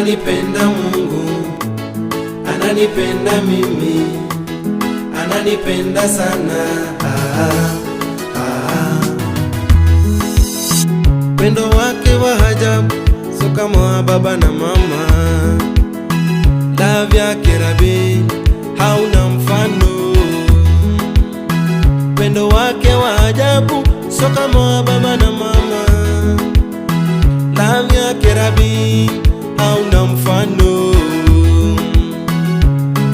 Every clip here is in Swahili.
Ananipenda Mungu, ananipenda mimi, ananipenda sana. Pendo wake wa ajabu, sio kama wa baba na mama. Love yake Rabi, hauna mfano. Pendo wake wa ajabu, sio kama wa baba na mama. Love yake Rabi, hauna mfano.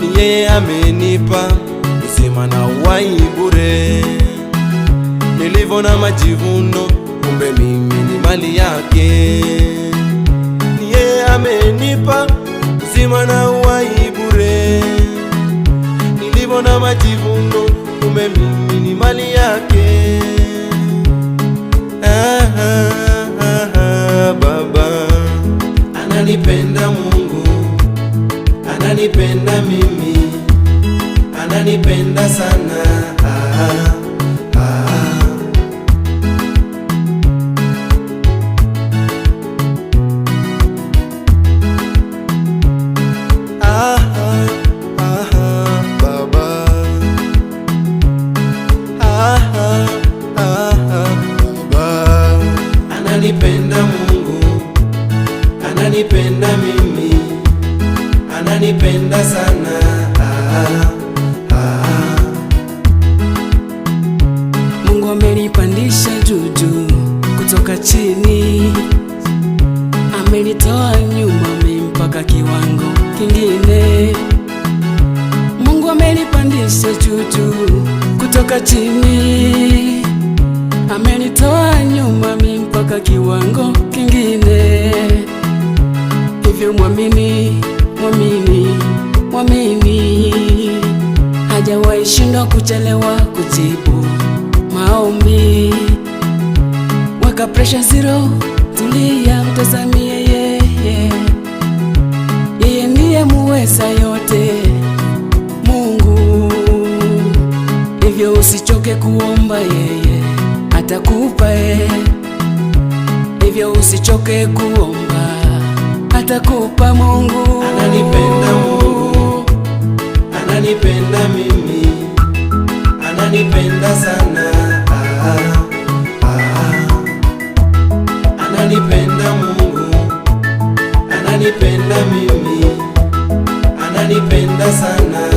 Ni yeye amenipa uzima na uhai bure. Nilivyo na majivuno, kumbe mimi ni mali yake. Ni yeye amenipa uzima na uhai bure. Nilivyo na majivuno, kumbe mimi ni mali yake. Baba ananipenda, Mungu ananipenda mimi, ananipenda sana. Baba ananipenda, Mungu ananipenda mimi, ananipenda sana. Mungu amenipandisha juu kutoka chini, amenitoa nyuma mpaka kiwango kingine. Mungu amenipandisha juu kutoka chini, amenitoa nyuma mpaka kiwango kingine. Hivyo mwamini, mwamini, mwamini, hajawahi shindwa kuchelewa kujibu maombi. Weka pressure zero, tulia, mtazamie yeye. Yeye ndiye muweza yote, Mungu. Hivyo usichoke kuomba, yeye atakupa. Hivyo usichoke kuomba, atakupa Mungu. Ananipenda Mungu, ananipenda mimi, ananipenda sana. Ananipenda Mungu, ananipenda mimi, ananipenda sana.